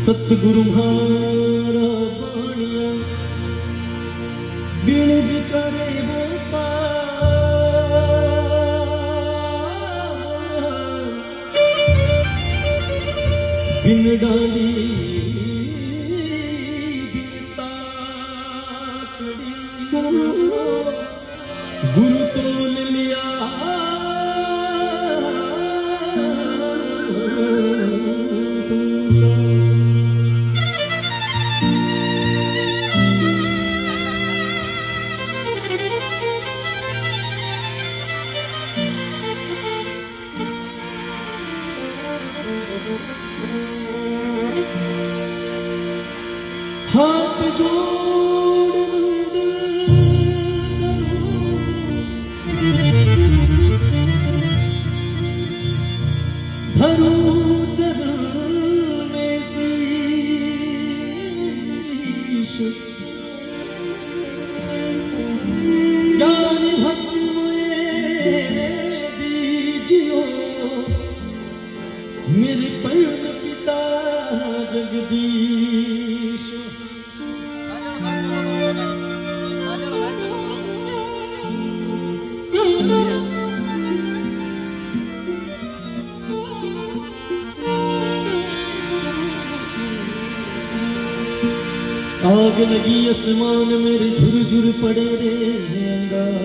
सतगुरु म्हारा बाणिया बिणज करे बिन डाली बिनता कड़ी गुरु तो लिया हाथ जोड़ धरू चरण में शीश ज्ञान भक्त दीजियो मेरे परम पिता जगदीश। आग लगी आसमान मेरे झुरझुर पड़े रे अंगार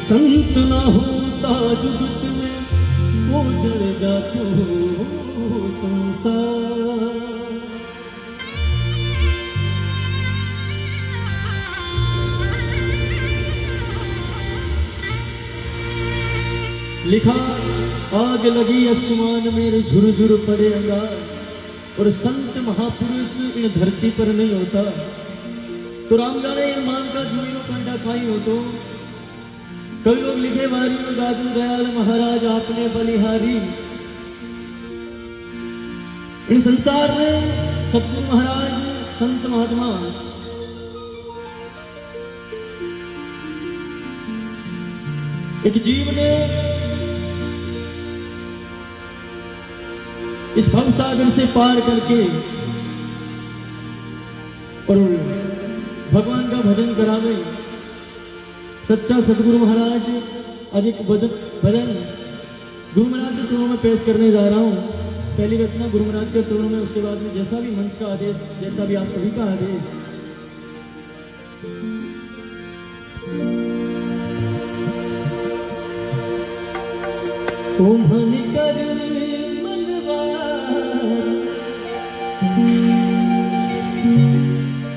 संत ना होता जुगत में वो जड़ जातो संसार। लिखा आग लगी आसमान मेरे झुरझुर पड़े अंगार और संत महापुरुष इन धरती पर नहीं होता तो रामदाने इन मान का जुड़ियों कंडा खाई हो तो कई लोग लिखे बारी में दादू दयाल महाराज आपने बलिहारी। इन संसार में सतगुरु महाराज संत महात्मा एक जीव ने इस भव सागर से पार करके और भगवान का भजन करावे सच्चा सतगुरु महाराज आज एक भजन गुरु महाराज के चरणों में पेश करने जा रहा हूं। पहली रचना गुरु महाराज के चरणों में, उसके बाद में जैसा भी मंच का आदेश, जैसा भी आप सभी का आदेश। ओम हनि कर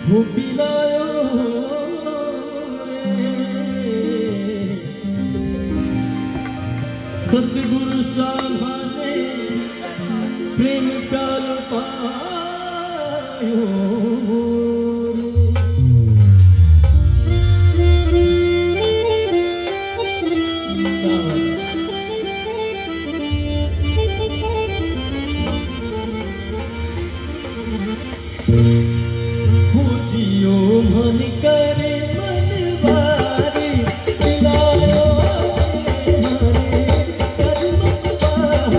वो पिलायो सतगुरु सामाने प्रेम प्याल पायो। जियो मन करे मन बारी पिलायो हरे कर्म पायो।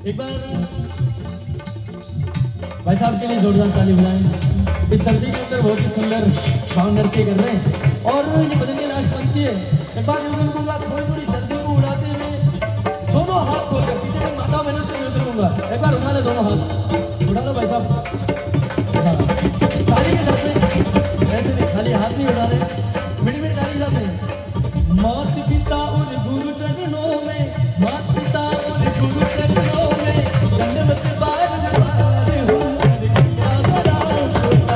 एक बार भाई साहब के लिए जोरदार ताली बुलाएं। इस सर्दी के अंदर बहुत ही सुंदर भाव नृत्य कर रहे हैं और ये भजन की लास्ट पंक्ति है। एक बार निवेदन थोड़ी थोड़ी सर्दी को उड़ाते हुए दोनों हाथ खोलकर पीछे के माता बहनों से निवेदन करूंगा, एक बार उठा ले दोनों हाथ, उठा लो भाई साहब ताली के साथ में, ऐसे नहीं खाली हाथ नहीं उठा रहे, मिनट मिनट ताली के साथ में। मात पिता उन गुरु चरणों में, मात पिता उन गुरु चरणों में, दंडवत बार बार हूँ क्या बड़ा छोटा।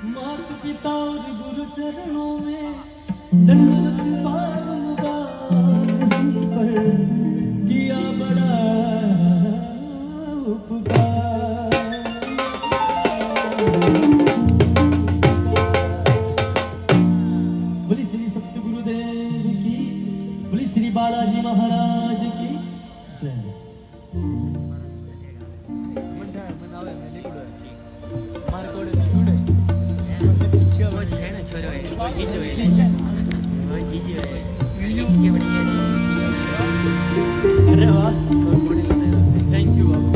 मात पिता और गुरु चरणों में दंडवत बारंबार पर किया बड़ा उपकार। बोली श्री सत्य गुरुदेव की, बोली श्री बालाजी महाराज की जय। अरे वाह, थैंक यू बाबू।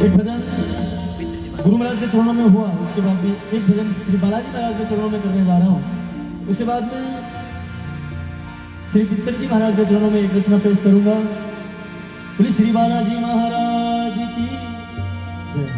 एक भजन गुरु महाराज के चरणों में हुआ, उसके बाद भी एक भजन श्री बालाजी महाराज के चरणों में करने जा रहा हूँ। उसके बाद में श्री पितर जी महाराज के चरणों में एक रचना पेश करूंगा। बोली श्री बालाजी महाराज की जय।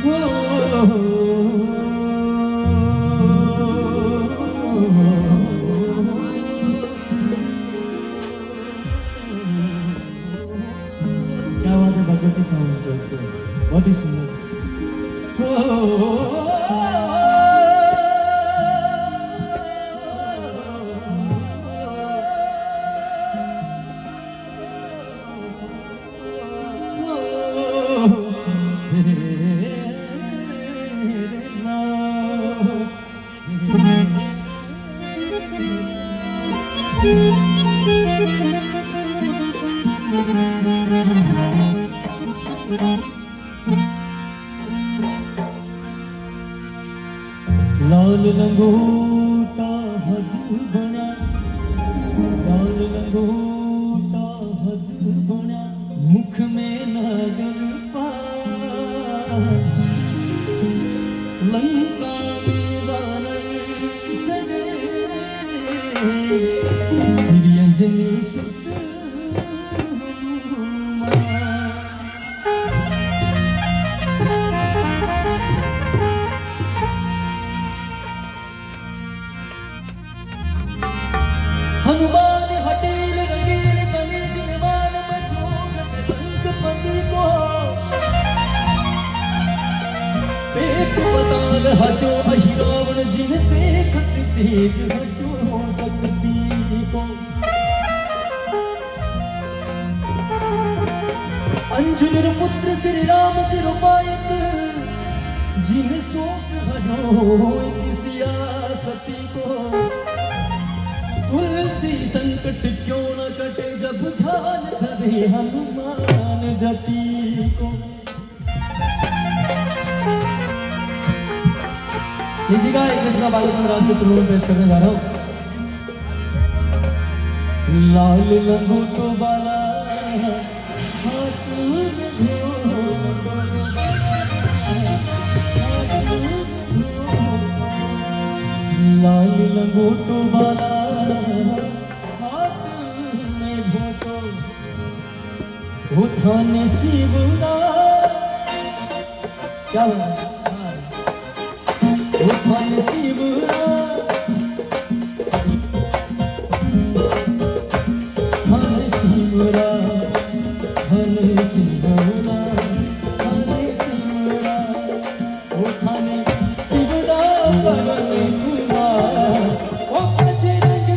Oh लाल लंगोटा हद बना, लाल लंगोटा हद बना, मुख में नागन पास, लंका में वानर चले, श्री अंजनी सुत हनुमान हटेल रंगील बने जिनवान मचोल संकपति को, पेट पताल हटो अहिरावण जिन देखत तेज हटो शक्ति को, अंजनी पुत्र श्री राम चिरुपायत, जिन शोक हटो किसिया सती को, तुलसी संकट क्यों न कटे जब ध्यान धरे हनुमान जपी को। इसी का एक रचना बालक राज के चुनाव में पेश करने जा रहा हूं। लाल लंगोटो बाला हाथ में धो, लाल लंगोटो बाला उठाने शिवना, क्या बोला? उठाने शिवना, हने शिवरा, हने शिवरा, हने शिवरा, उठाने शिवरा करने कुमार, ओ बजरंग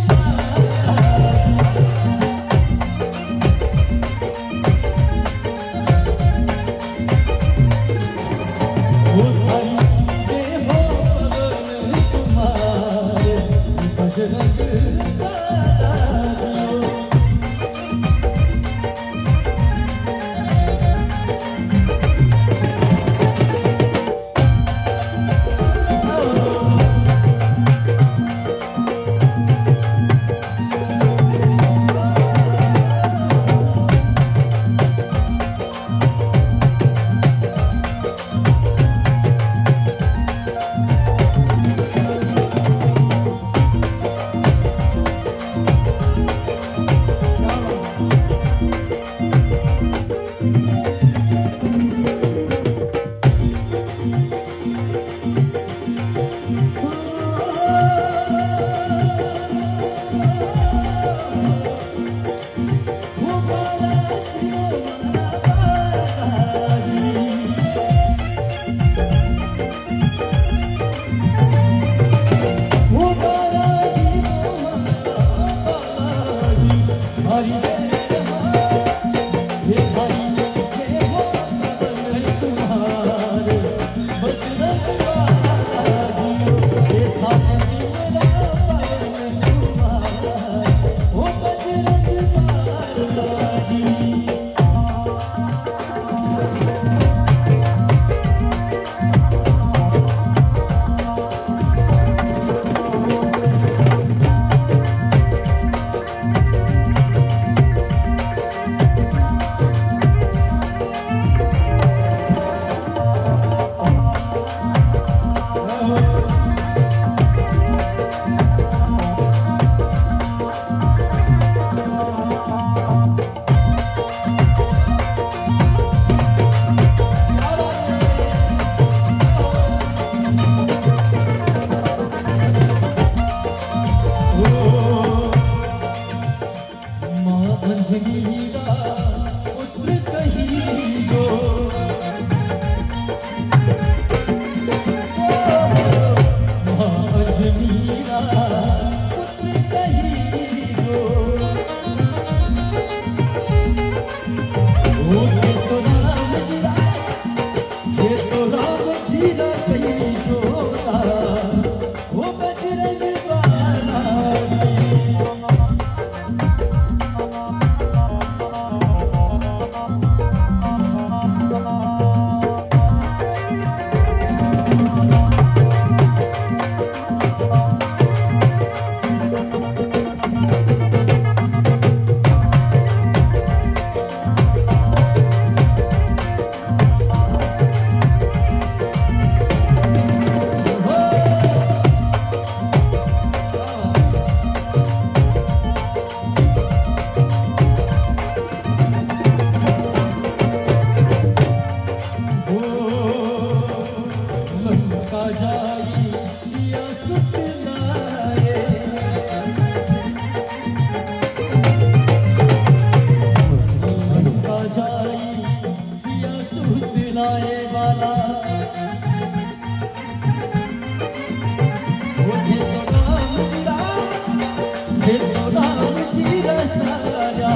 हे तो राम जी रसाया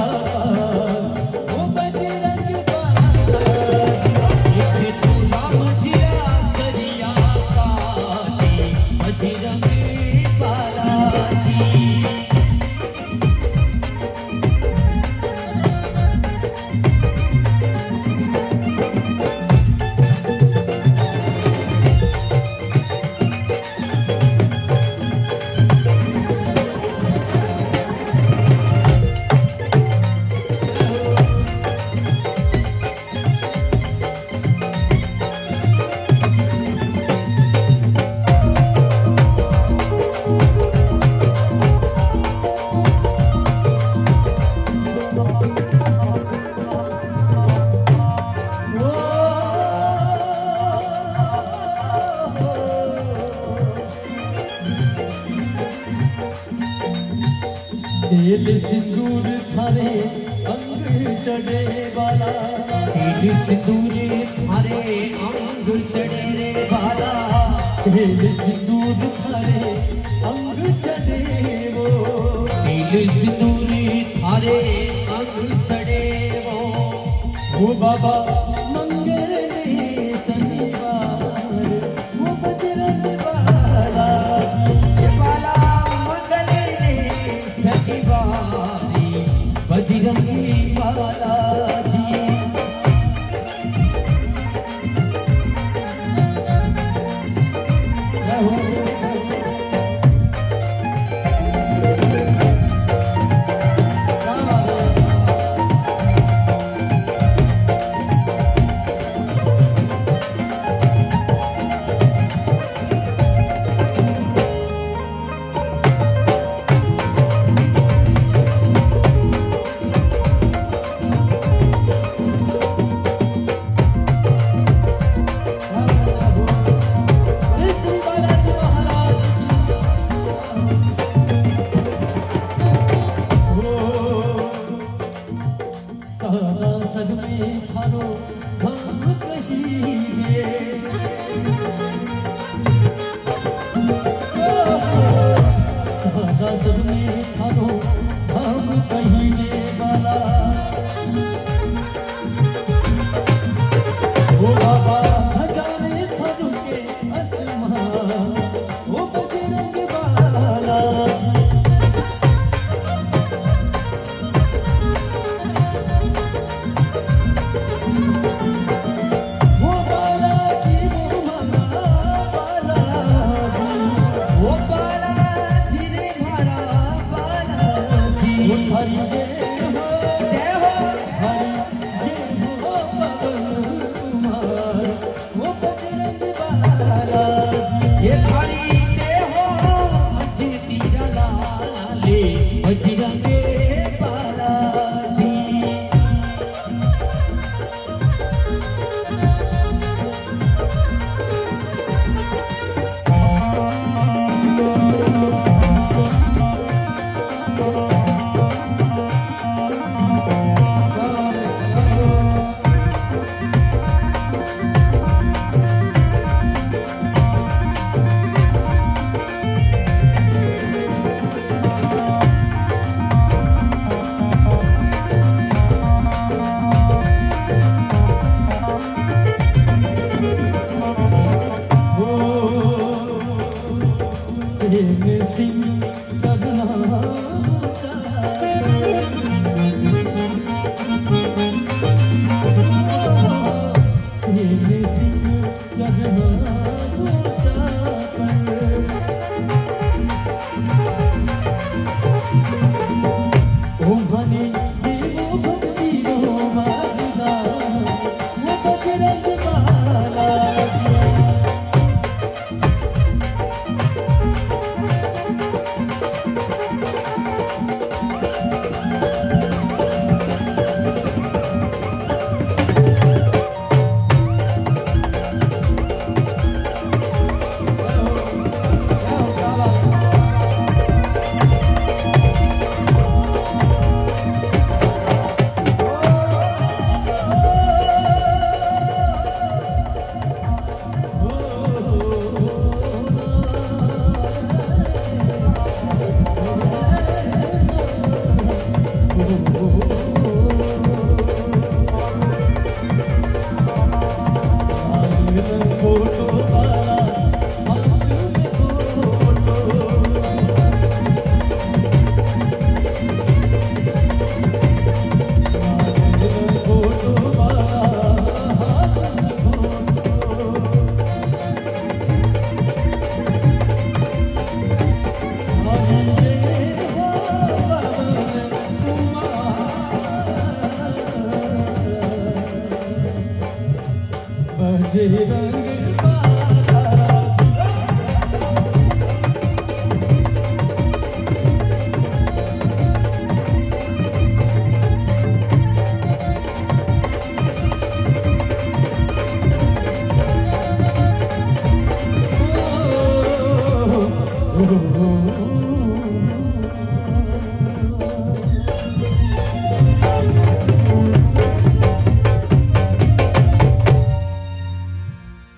वो बजरंग बाला हे तो राम जी रसाया बजरंग बाला तेल सिंदूर थारे अंग चढ़े वाला तेल सिंदूर थारे अंग चढ़े वाला तेल सिंदूर थारे अंग चढ़े तेल सिंदूर थारे अंग चढ़े वो बाबा मंगल में शनिवार वो बजरंग बाला बजरंगी बाला जी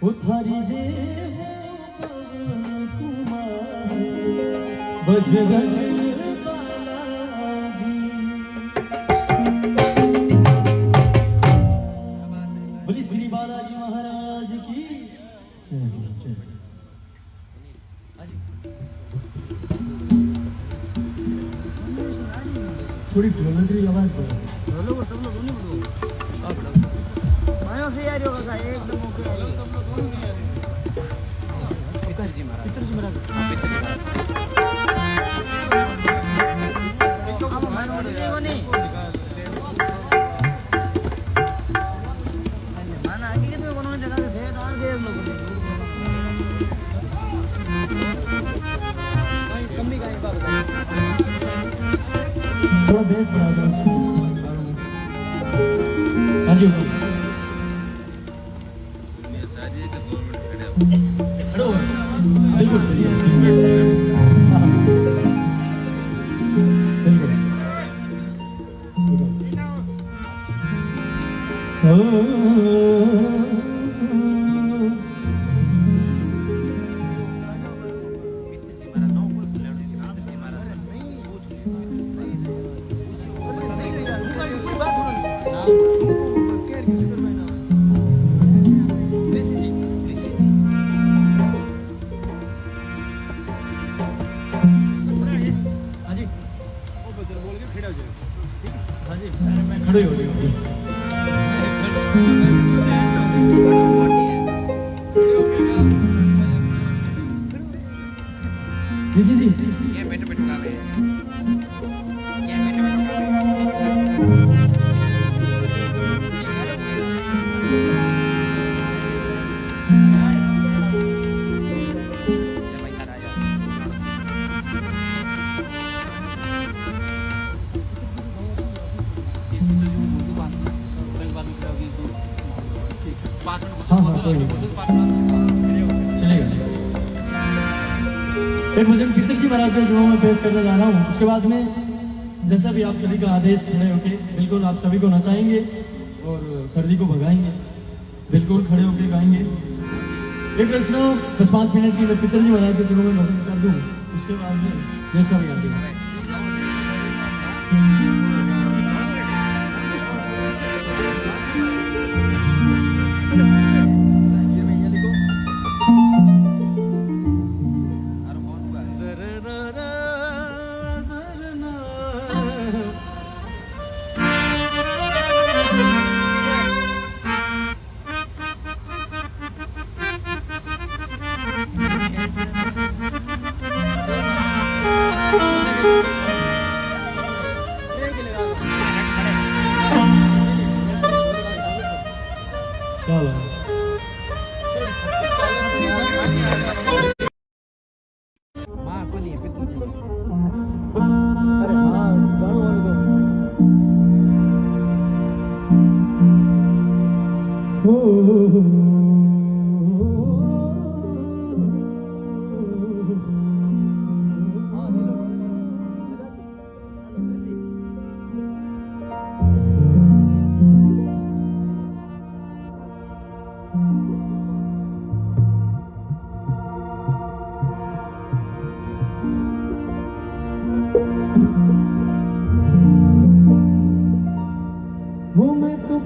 उथारी जे हो पवन कुमार बजरंग बालाजी। बोली श्री बालाजी महाराज की जय। थोड़ी ढोलकी आवाज बोलो सब लोग मायो से यार होगा एकदम पिताजी महाराज थोड़ा बेस बढ़ा दो। हाँ जी खड़ो बिल्कुल खड़े हो गए। जी ये बैठो बैठो का ये चलेगा। एक भजन कीर्तक जी महाराज के शुरू में पेश करने जा रहा हूँ। उसके बाद में जैसा भी आप सभी का आदेश खड़े होके बिल्कुल आप सभी को नचाएंगे और सर्दी को भगाएंगे, बिल्कुल खड़े होके गाएंगे। एक रचना 10-5 मिनट की मैं पितर जी महाराज के शुरू में भजन कर दूँ, उसके बाद में जैसा भी आदेश।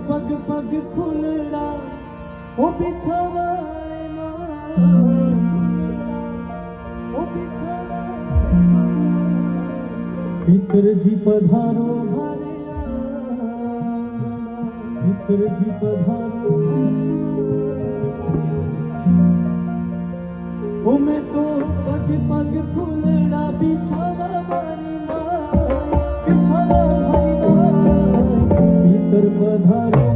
पग पग खुलड़ा ओ बिछावा भीतर जी पधारो भीतर जी पधारो ओ मैं तो पग पग खुलड़ा बिछावा बिछावा भीतर पधारो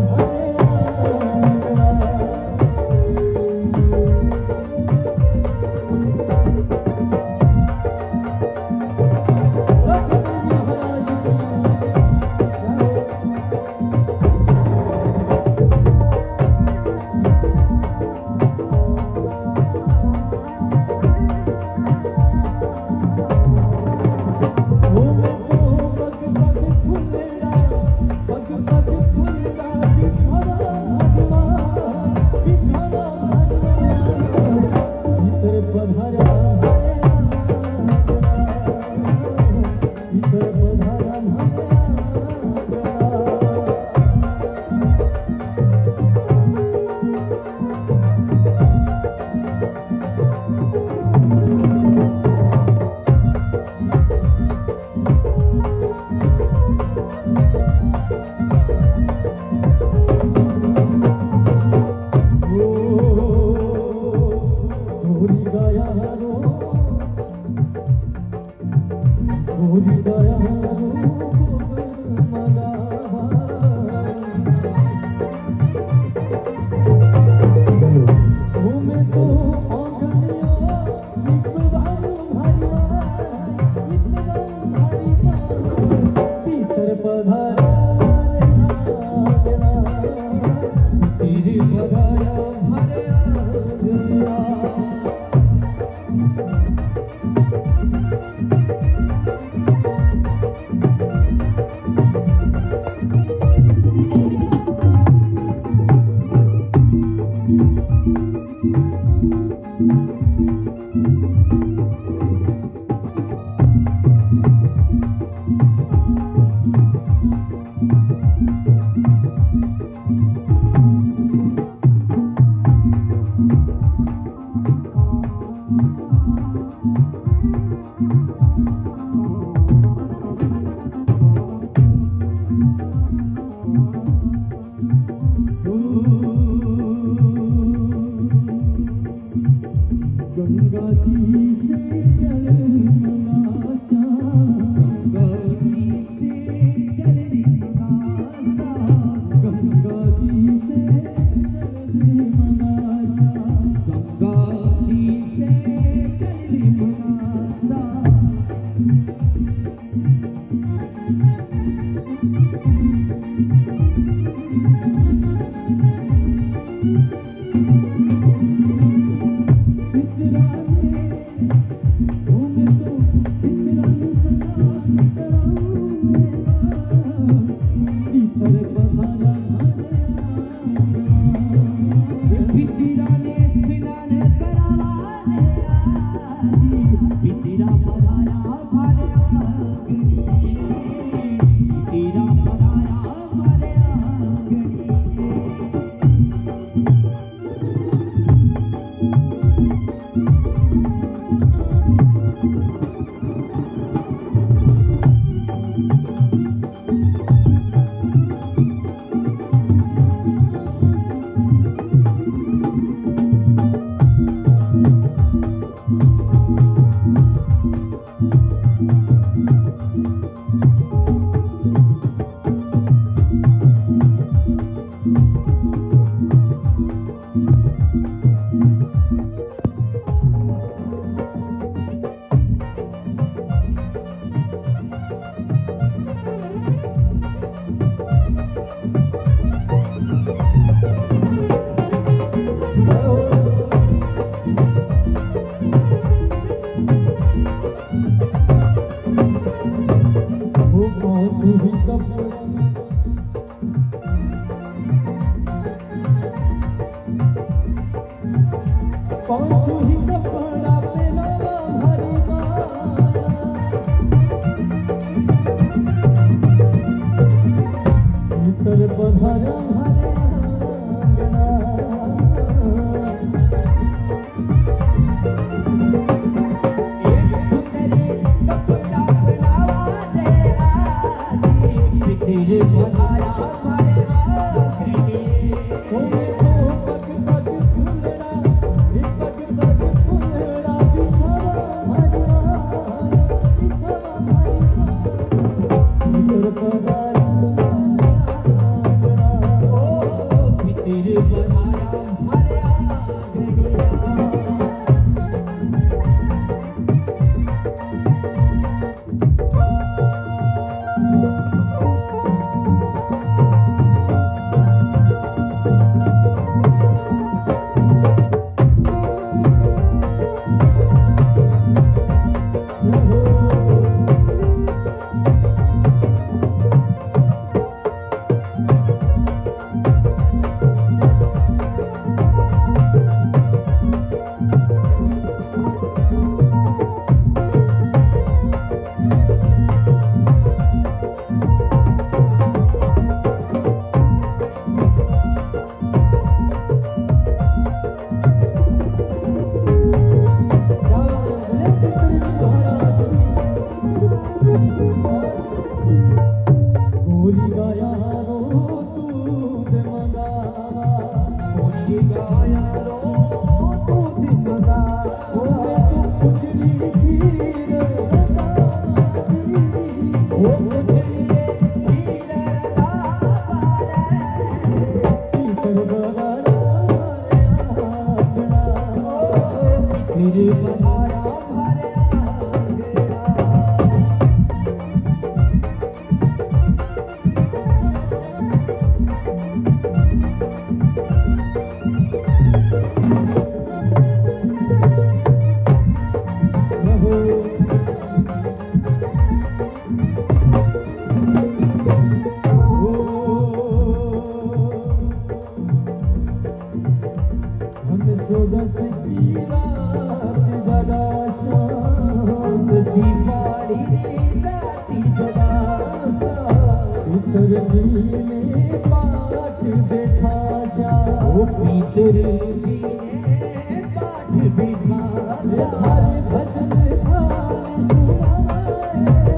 गुरु जी ने पाठ बिठाया हर भजन खान सुनावे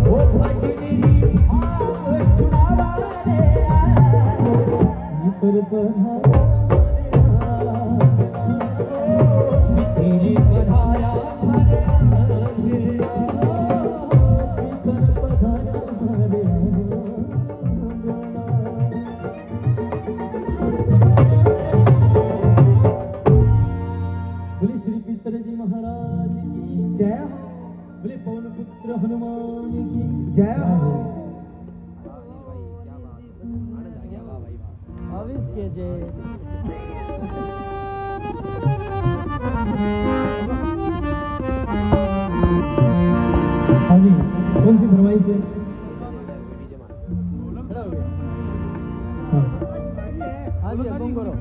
वो भजनी भाव सुनावे पर पधारा तेरी पधारा हरे पर पधारा हरे बोले श्री पितर जी महाराज की जय हो बोले पवन पुत्र हनुमान की जय हो के जय हाँ जी कौन सी फरमाइश है हाँ जी अब करो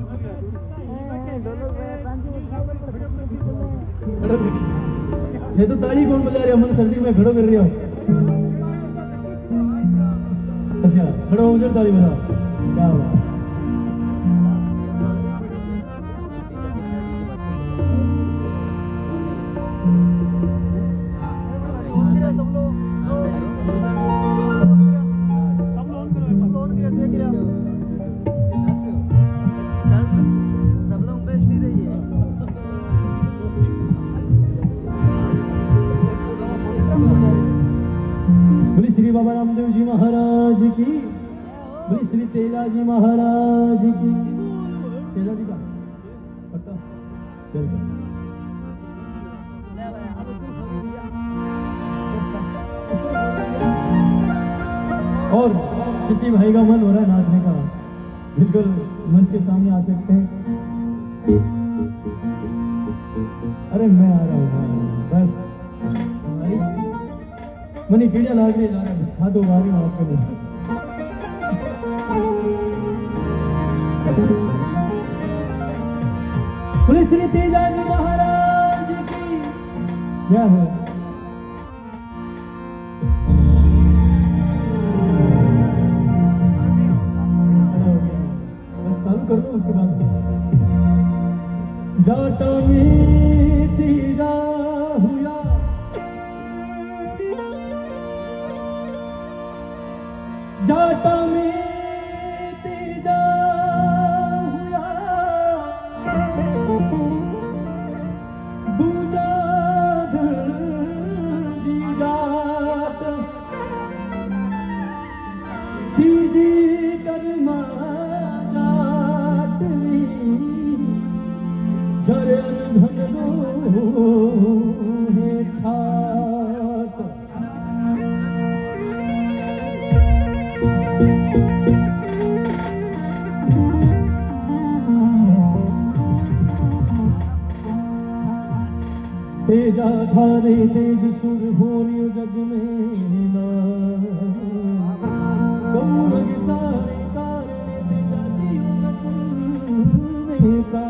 ये तो ताली कौन बजा रहे हो मन सर्दी में खड़ो कर रहे हो अच्छा खड़ो हो जाओ ताली बजाओ क्या हुआ बाबा रामदेव जी महाराज की बोली श्री तेजा जी महाराज की तेजा जी का पक्का और किसी भाई का मन हो रहा है नाचने का बिल्कुल मंच के सामने आ सकते हैं अरे मैं आ रहा हूँ बस मनी कीड़िया लाग रही है खा दो बारी आपके लिए बोले श्री तेजा जी महाराज की क्या है बस चालू कर दो उसके बाद जाटा में तेजा हुआ जाटा में तेजा हुआ दूजा जी जाट तीजी कर्मा जाट जरे धन दो है ठाट तेजा धारे तेज सुर भोरियो जग में गौरग सारे कारणे तेजा दियो नचने का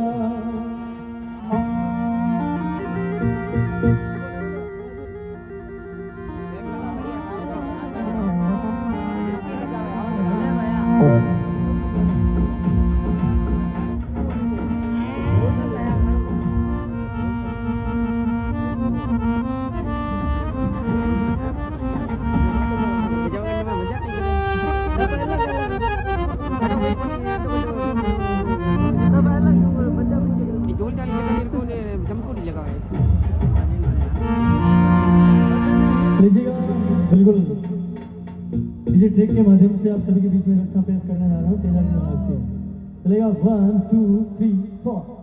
बिल्कुल डीजे ट्रैक के माध्यम से आप सभी के बीच में रचना पेश करने जा रहा हूँ तेजा जी महाराज की चलेगा 1 2 3 4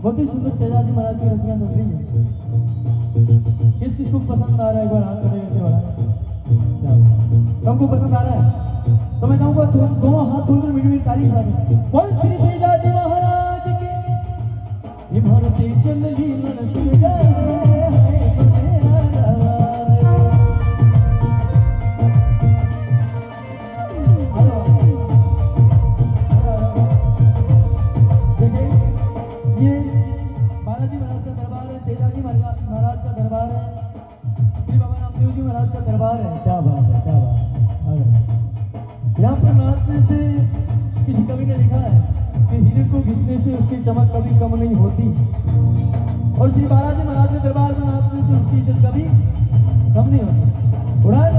बहुत ही सुंदर तेजाजी महाराज की रचना चल रही है। किस किसको पसंद आ रहा है एक बार हाथ खड़े करके बढ़ाएं। सबको पसंद आ रहा है तो मैं चाहूंगा दोनों हाथ खोलकर मीठी मीठी तारीफ करें। बोल श्री तेजाजी महाराज के भारती चल ही मन सुन जाए। दरबार है, क्या बात है, क्या बात। यहाँ पर नाचने से किसी कवि ने लिखा है कि हीरे को घिसने से उसकी चमक कभी कम नहीं होती और श्री बालाजी महाराज के दरबार में नाचने से उसकी इज्जत कभी कम नहीं होती। उड़ाए